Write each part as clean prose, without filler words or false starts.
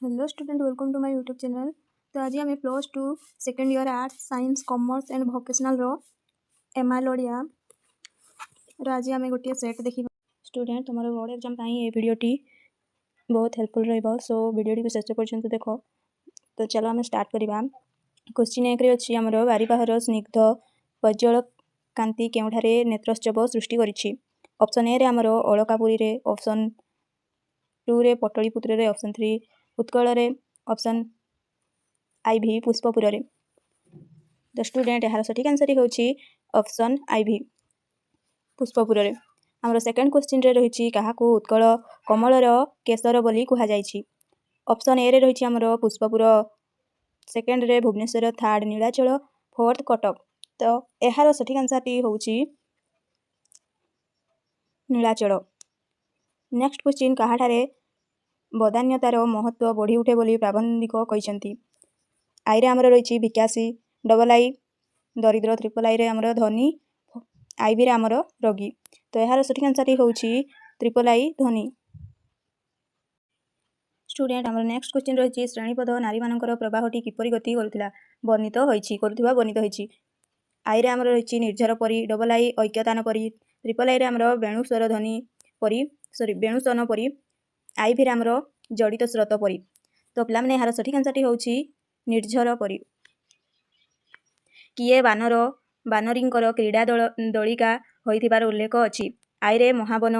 Hello student, welcome to my YouTube channel. तो आज आम plus two second year arts science commerce and vocational MIL Odia आज आम गोटे सेट देखा। स्टूडेंट तुम बोर्ड एग्जाम ये वीडियोटी बहुत हेल्पफुल रहा, सो वीडियोटी को शेष पर्यंत देख। तो चलो आम स्टार्ट करवा। क्वेश्चन 1 अच्छी आमर बारिबाहर स्निग्ध प्रज्वल कांति केउठारे नेत्रोत्सव सृष्टि करिछि। ऑप्शन ए रे आमर अलकापुरी रे, ऑप्शन 2 रे पटलीपुत्र रे, ऑप्शन 3 उत्कल रे, ऑप्शन आईभी पुष्पपुर रे। द स्टूडेंट यार सठिक आंसर होछि ऑप्शन आईभी पुष्पपुर रे। आमर सेकंड क्वेश्चन रे रहिछि काहाकू उत्कल कमलर केसर बोली कुहा जाइछि। ऑप्शन ए रे रहिछि आमर पुष्पपुर, सेकेंड रे भुवनेश्वर, थर्ड नीलाचल, फोर्थ कटक। तो यार सठिक आंसर होछि नीलाचल। नेक्स्ट क्वेश्चन काहाठारे बदान्यतार महत्व बढ़ी उठे बोली प्राबंधिक कहते। आई रे आमर रही भिकासी, डबल आई दरिद्र, ट्रिपल आई रे आमर धनी, आई भी रे आमर रोगी। तो यार सठिक आंसर होछि ट्रिपल आई धनी। स्टूडेंट आमर नेक्स्ट क्वेश्चन रही श्रेणीपद नारी मानकर प्रवाहटी किपरि गति करुथिला वर्णित होइछि। आई रे आमर रही निर्झर परी, डबल आई ऐक्यतान परी, ट्रिपल आई रे आमर वेणुस्वर ध्वनि परी वेणुसन परी, आई भी आमर जड़ित स्रोत परी। तो पे यार सठिक आंसर होछि निर्झर परी। किए बानर बानरींकर क्रीड़ा दलिका होइथिबार उल्लेख अछि। आई रे Mahavan,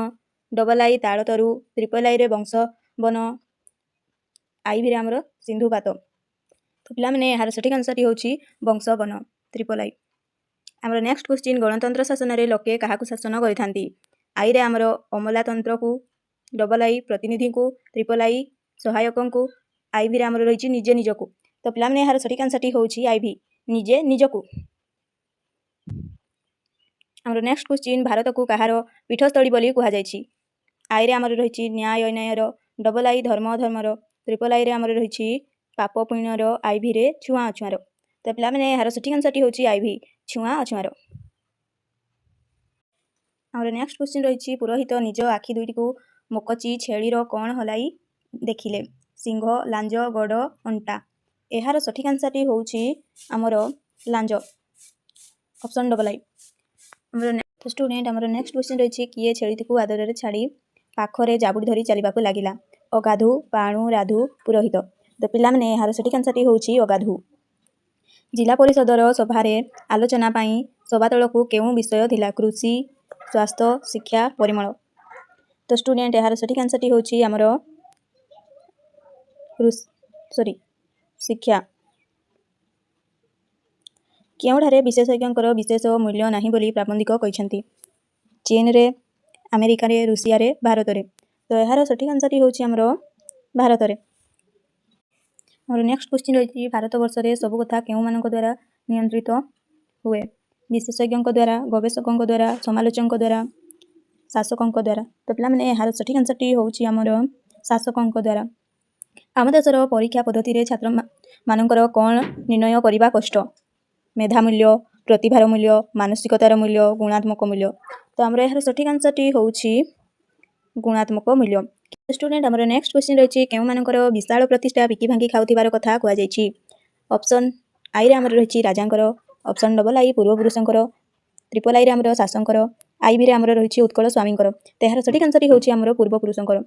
double I ताड़तरु, triple I रे वंशवन, आई भी आमर सिंधुपात। तो पे यार सठिक आंसर होछि वंशवन, ट्रिपल आई। आमर नेक्स्ट क्वेश्चन गणतंत्र शासन रे लोके काहाकू शासन करिथांती। आई रे आमर अमलातंत्र को, डबल आई प्रतिनिधि को, ट्रिपल आई सहायक को, आई भी आमर रही निजे निजको। तो पे यार सठिक आंसर होछि आई भी निजे निजको। आमर नेक्स्ट क्वेश्चन भारत को कहार पीठस्थली बोली कुहा जाइछि। आई रे आमर रही न्याय अन्यायर, डबल आई धर्म धर्मर, ट्रिपल आई रे आमर रही पाप पुण्यर, आई भी रे छुआ अछुआर। तो पे यार सठिक आंसर होछि आई भी छुआ अछुआर। आमर नेक्स्ट क्वेश्चन रही पुरोहित निज आखि दुईटी को मोकची छेलीर कौन हलाई देखिले। सिंह, लांज, गड़, अंटा। यार सठिक आंसर होछि आमर लांज, ऑप्शन डबल आई। स्टूडेंट आमर नेक्स्ट क्वेश्चन रही किए छेलीटी को आदर छाड़ी पाखरे जाबुड़ी धरी चलवाक लगिला। अगाधु, पाणु, राधु, पुरोहित। तो पे यार सठिक आंसर होछि अगाधु। जिला परिषदर सभारे आलोचना पाई सभातल को केउं विषय थिला। कृषि, स्वास्थ्य, शिक्षा, परिमल। तो स्टूडेंट यार सठिक आंसर होछि आमर शिक्षा। केउठारे विशेषज्ञर विशेष मूल्य नाही बोली प्राबंधिक कहते। चीन रे, अमेरिका रे, रूसिया रे, भारत रे। तो यार सठिक आंसर होछि आमर भारत रे। और नेक्स्ट क्वेश्चन रही भारत वर्ष रे सब कथा केउं मानक द्वारा नियंत्रित हुए। विशेषज्ञों द्वारा, गवेषकों द्वारा, समालोचकों द्वारा, शासकों द्वारा। तो पे यार सठिक आंसर होछि आमर शासकों द्वारा। आम देशर परीक्षा पद्धति रे छात्र मानकर कौन निर्णय करने कष्ट। मेधा मूल्य, प्रतिभार मूल्य, मानसिकतार मूल्य, गुणात्मक मूल्य। तो आमर यार सठिक आंसर होछि गुणात्मक मूल्य। स्टूडेंट आमर नेक्स्ट क्वेश्चन रही केउं मानकर विशाल प्रतिष्ठा बिकी भांगी खाउथिबार कथा कुहा जाइछि। ऑप्शन आई रे आमर रही राजांकर, ऑप्शन डबल आई पूर्वपुरुषंकर, ट्रिपल आई रे आमर शासंकर, आई भी रे आमर रही उत्कल स्वामींकर। तो यार सठिक आंसर होछि आमर पूर्वपुरुषंकर।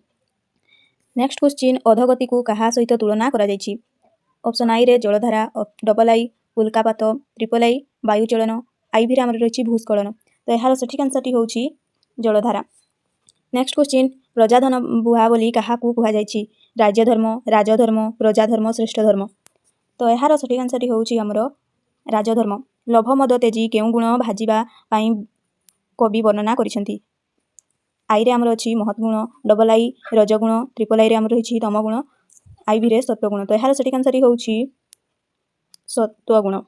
नेक्स्ट क्वेश्चन अधगति को कहा सहित तुलना करा जाइछि। ऑप्शन आई रे जलधारा, डबल आई उल्कापात, ट्रिपल आई वायुचलन, आई भी रे आमर रही भूस्खलन। तो यार सठिक आंसर होछि जलधारा। नेक्स्ट क्वेश्चन प्रजाधन बुहा बोली काहाकू कुहा जाइछि। राज्यधर्म, राजधर्म, प्रजाधर्म, श्रेष्ठ धर्म। तो यार सठिक आंसर होछि आमर राजधर्म। लोभ, मद, तेजी केउं गुण भाजिबा पाई कवि वर्णना करिसेंती। आई रे आमर अछि महत्गुण, डबल आई रजगुण, ट्रिपल आई रे आमर रही तमगुण, आई भी रे सत्वगुण। तो यार सठिक आंसर होछि सत्वगुण।